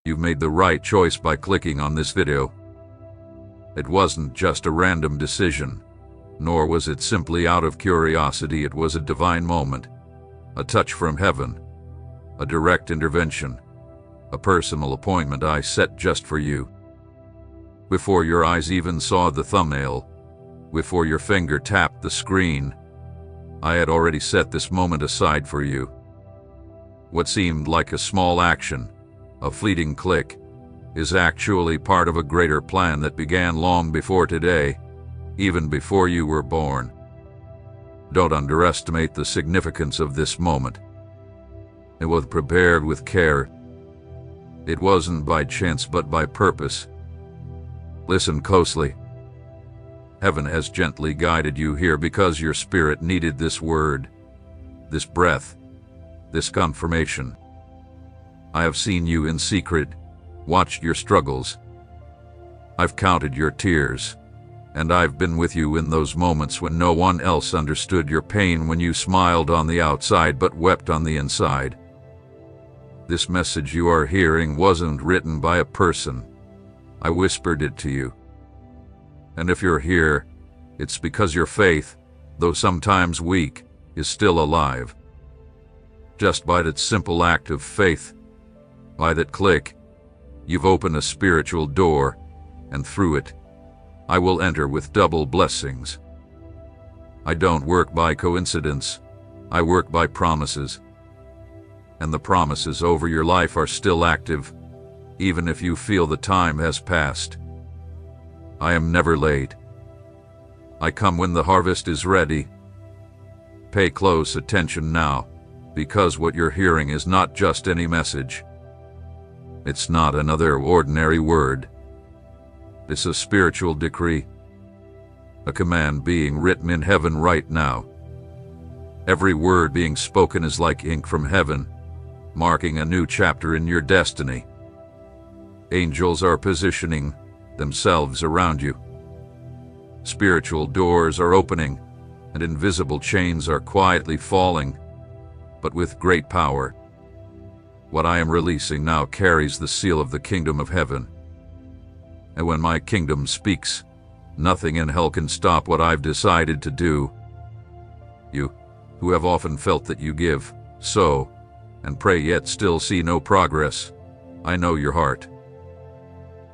You've made the right choice by clicking on this video. It wasn't just a random decision, nor was it simply out of curiosity. It was a divine moment, a touch from heaven, a direct intervention, a personal appointment I set just for you. Before your eyes even saw the thumbnail, before your finger tapped the screen, I had already set this moment aside for you. What seemed like a small action, a fleeting click, is actually part of a greater plan that began long before today, even before you were born. Don't underestimate the significance of this moment. It was prepared with care. It wasn't by chance but by purpose. Listen closely. Heaven has gently guided you here because your spirit needed this word, this breath, this confirmation. I have seen you in secret, watched your struggles. I've counted your tears, and I've been with you in those moments when no one else understood your pain, when you smiled on the outside but wept on the inside. This message you are hearing wasn't written by a person. I whispered it to you. And if you're here, it's because your faith, though sometimes weak, is still alive. Just by that simple act of faith, by that click, you've opened a spiritual door, and through it, I will enter with double blessings. I don't work by coincidence, I work by promises. And the promises over your life are still active, even if you feel the time has passed. I am never late. I come when the harvest is ready. Pay close attention now, because what you're hearing is not just any message. It's not another ordinary word. It's a spiritual decree, a command being written in heaven right now. Every word being spoken is like ink from heaven, marking a new chapter in your destiny. Angels are positioning themselves around you. Spiritual doors are opening, and invisible chains are quietly falling, but with great power. What I am releasing now carries the seal of the kingdom of heaven. And when my kingdom speaks, nothing in hell can stop what I've decided to do. You, who have often felt that you give, sow, and pray yet still see no progress, I know your heart.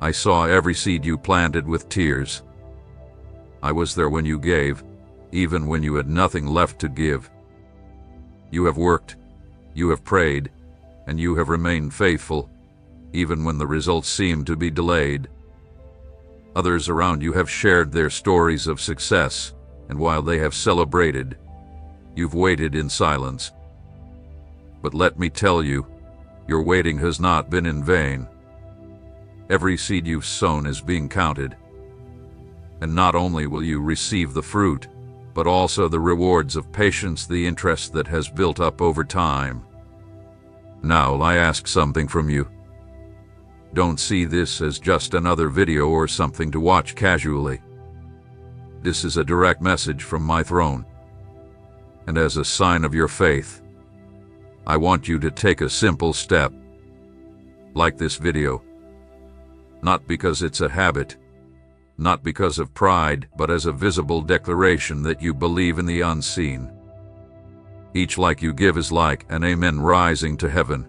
I saw every seed you planted with tears. I was there when you gave, even when you had nothing left to give. You have worked, you have prayed, and you have remained faithful, even when the results seemed to be delayed. Others around you have shared their stories of success, and while they have celebrated, you've waited in silence. But let me tell you, your waiting has not been in vain. Every seed you've sown is being counted. And not only will you receive the fruit, but also the rewards of patience, the interest that has built up over time. Now I ask something from you. Don't see this as just another video or something to watch casually. This is a direct message from my throne. And as a sign of your faith, I want you to take a simple step. Like this video. Not because it's a habit, not because of pride, but as a visible declaration that you believe in the unseen. Each like you give is like an amen rising to heaven.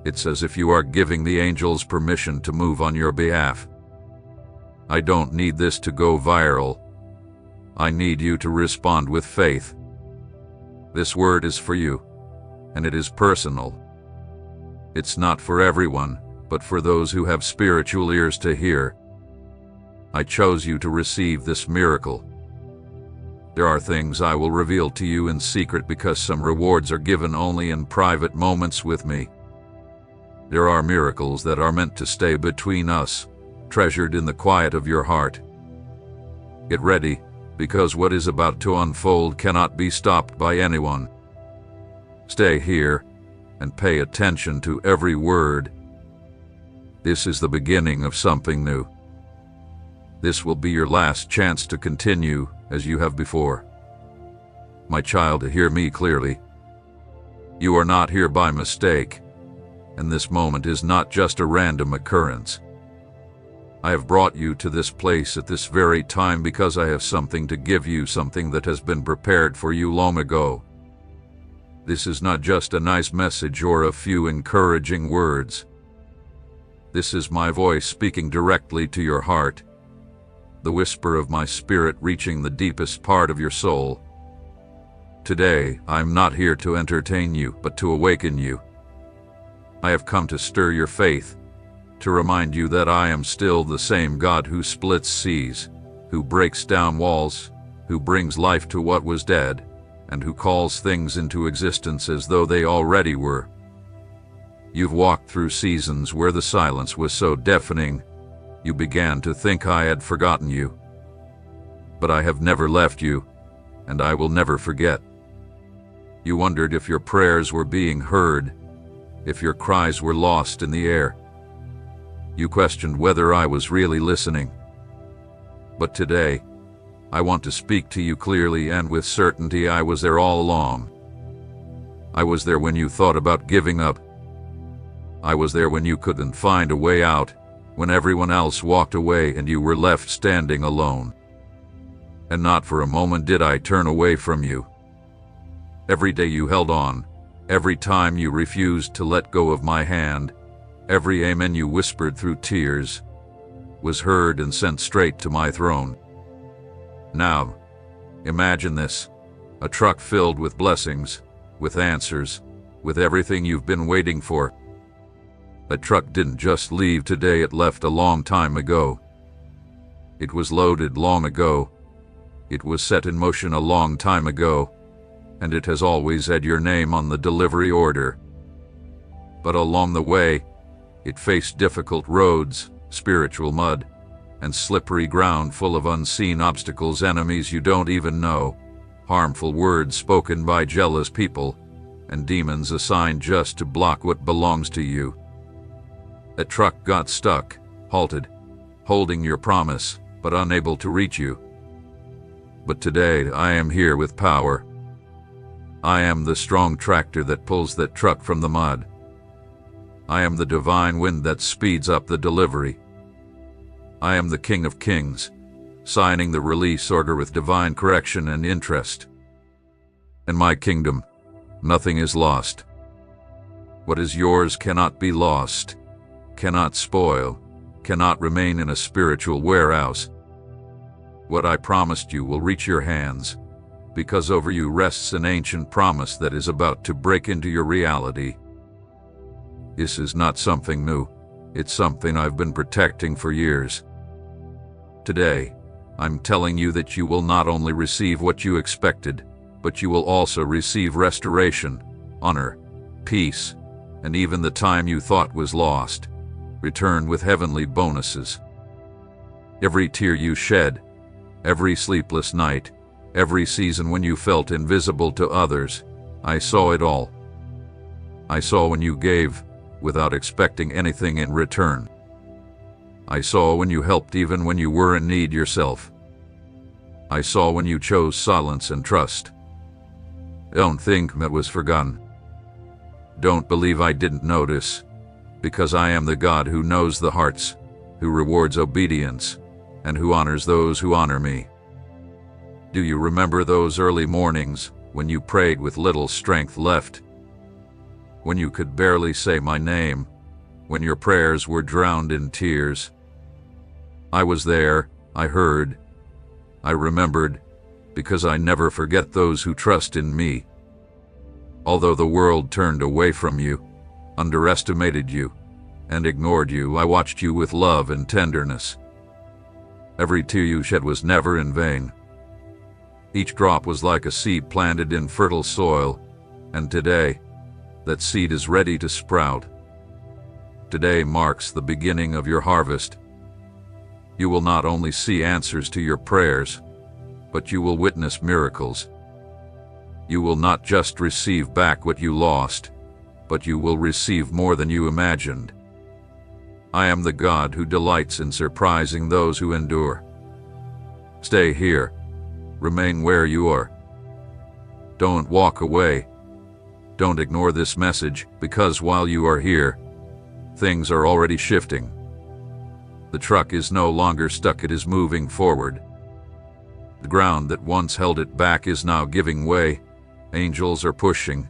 It's as if you are giving the angels permission to move on your behalf. I don't need this to go viral. I need you to respond with faith. This word is for you, and it is personal. It's not for everyone, but for those who have spiritual ears to hear. I chose you to receive this miracle. There are things I will reveal to you in secret because some rewards are given only in private moments with me. There are miracles that are meant to stay between us, treasured in the quiet of your heart. Get ready, because what is about to unfold cannot be stopped by anyone. Stay here and pay attention to every word. This is the beginning of something new. This will be your last chance to continue as you have before. My child, hear me clearly. You are not here by mistake, and this moment is not just a random occurrence. I have brought you to this place at this very time because I have something to give you, something that has been prepared for you long ago. This is not just a nice message or a few encouraging words. This is my voice speaking directly to your heart, the whisper of my spirit reaching the deepest part of your soul. Today, I'm not here to entertain you, but to awaken you. I have come to stir your faith, to remind you that I am still the same God who splits seas, who breaks down walls, who brings life to what was dead, and who calls things into existence as though they already were. You've walked through seasons where the silence was so deafening, you began to think I had forgotten you. But I have never left you, and I will never forget. You wondered if your prayers were being heard, if your cries were lost in the air. You questioned whether I was really listening. But today, I want to speak to you clearly and with certainty. I was there all along. I was there when you thought about giving up. I was there when you couldn't find a way out, when everyone else walked away and you were left standing alone. And not for a moment did I turn away from you. Every day you held on, every time you refused to let go of my hand, every amen you whispered through tears, was heard and sent straight to my throne. Now, imagine this, a truck filled with blessings, with answers, with everything you've been waiting for. That truck didn't just leave today, it left a long time ago. It was loaded long ago. It was set in motion a long time ago, and it has always had your name on the delivery order. But along the way, it faced difficult roads, spiritual mud, and slippery ground full of unseen obstacles, enemies you don't even know, harmful words spoken by jealous people, and demons assigned just to block what belongs to you. That truck got stuck, halted, holding your promise, but unable to reach you. But today I am here with power. I am the strong tractor that pulls that truck from the mud. I am the divine wind that speeds up the delivery. I am the King of Kings, signing the release order with divine correction and interest. In my kingdom, nothing is lost. What is yours cannot be lost, cannot spoil, cannot remain in a spiritual warehouse. What I promised you will reach your hands, because over you rests an ancient promise that is about to break into your reality. This is not something new, it's something I've been protecting for years. Today, I'm telling you that you will not only receive what you expected, but you will also receive restoration, honor, peace, and even the time you thought was lost, returned with heavenly bonuses. Every tear you shed, every sleepless night, every season when you felt invisible to others, I saw it all. I saw when you gave, without expecting anything in return. I saw when you helped even when you were in need yourself. I saw when you chose silence and trust. Don't think that was forgotten. Don't believe I didn't notice, because I am the God who knows the hearts, who rewards obedience, and who honors those who honor me. Do you remember those early mornings when you prayed with little strength left? When you could barely say my name, when your prayers were drowned in tears? I was there, I heard, I remembered, because I never forget those who trust in me. Although the world turned away from you, underestimated you, and ignored you, I watched you with love and tenderness. Every tear you shed was never in vain. Each drop was like a seed planted in fertile soil, and today, that seed is ready to sprout. Today marks the beginning of your harvest. You will not only see answers to your prayers, but you will witness miracles. You will not just receive back what you lost, but you will receive more than you imagined. I am the God who delights in surprising those who endure. Stay here. Remain where you are. Don't walk away. Don't ignore this message, because while you are here, things are already shifting. The truck is no longer stuck, it is moving forward. The ground that once held it back is now giving way. Angels are pushing,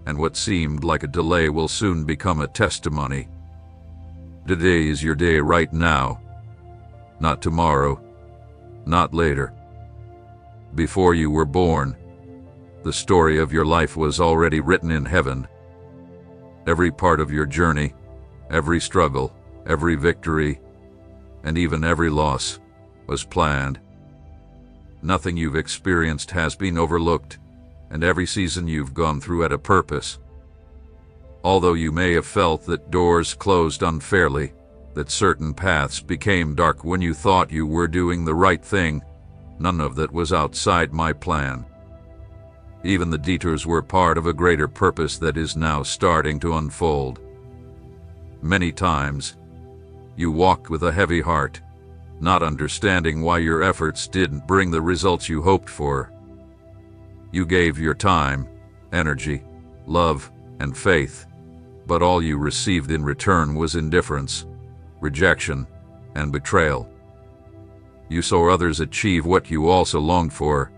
and what seemed like a delay will soon become a testimony. Today is your day right now, not tomorrow, not later. Before you were born, the story of your life was already written in heaven. Every part of your journey, every struggle, every victory, and even every loss was planned. Nothing you've experienced has been overlooked, and every season you've gone through had a purpose. Although you may have felt that doors closed unfairly, that certain paths became dark when you thought you were doing the right thing, none of that was outside my plan. Even the detours were part of a greater purpose that is now starting to unfold. Many times, you walked with a heavy heart, not understanding why your efforts didn't bring the results you hoped for. You gave your time, energy, love, and faith, but all you received in return was indifference, rejection, and betrayal. You saw others achieve what you also longed for,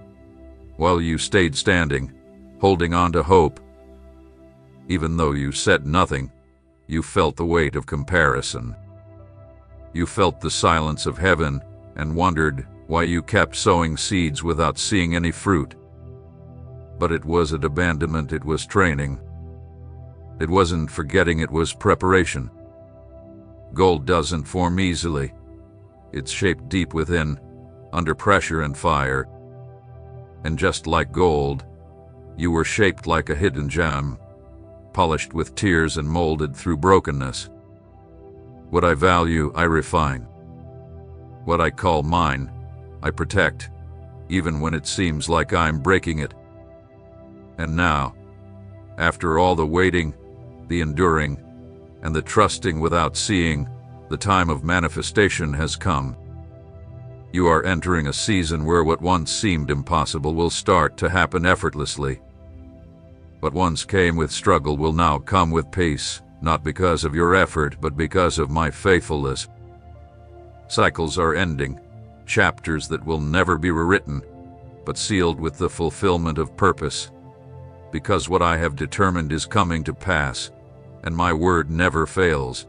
while you stayed standing, holding on to hope. Even though you said nothing, you felt the weight of comparison. You felt the silence of heaven and wondered why you kept sowing seeds without seeing any fruit. But it wasn't abandonment, it was training. It wasn't forgetting, it was preparation. Gold doesn't form easily. It's shaped deep within, under pressure and fire. And just like gold, you were shaped like a hidden gem, polished with tears and molded through brokenness. What I value, I refine. What I call mine, I protect, even when it seems like I'm breaking it. And now, after all the waiting, the enduring, and the trusting without seeing, the time of manifestation has come. You are entering a season where what once seemed impossible will start to happen effortlessly. What once came with struggle will now come with peace, not because of your effort, but because of my faithfulness. Cycles are ending, chapters that will never be rewritten, but sealed with the fulfillment of purpose. Because what I have determined is coming to pass, and my word never fails.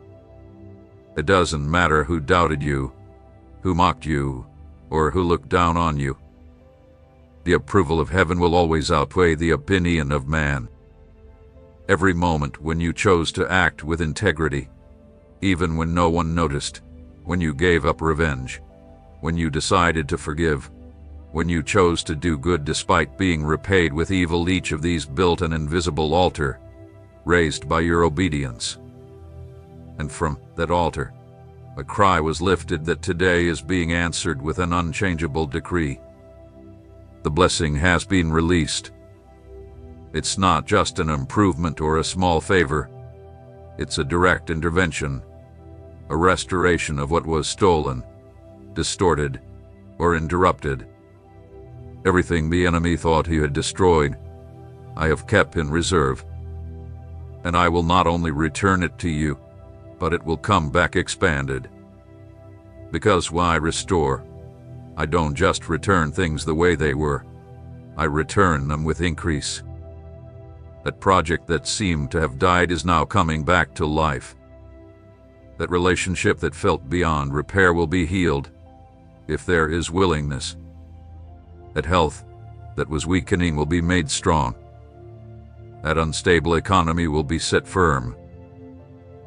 It doesn't matter who doubted you, who mocked you, or who looked down on you. The approval of heaven will always outweigh the opinion of man. Every moment when you chose to act with integrity, even when no one noticed, when you gave up revenge, when you decided to forgive, when you chose to do good despite being repaid with evil, each of these built an invisible altar, raised by your obedience. And from that altar, a cry was lifted that today is being answered with an unchangeable decree. The blessing has been released. It's not just an improvement or a small favor. It's a direct intervention, a restoration of what was stolen, distorted, or interrupted. Everything the enemy thought he had destroyed, I have kept in reserve. And I will not only return it to you, but it will come back expanded. Because when I restore, I don't just return things the way they were. I return them with increase. That project that seemed to have died is now coming back to life. That relationship that felt beyond repair will be healed, if there is willingness. That health that was weakening will be made strong. That unstable economy will be set firm.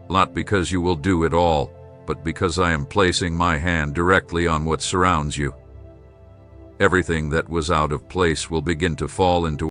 Not because you will do it all, but because I am placing my hand directly on what surrounds you. Everything that was out of place will begin to fall into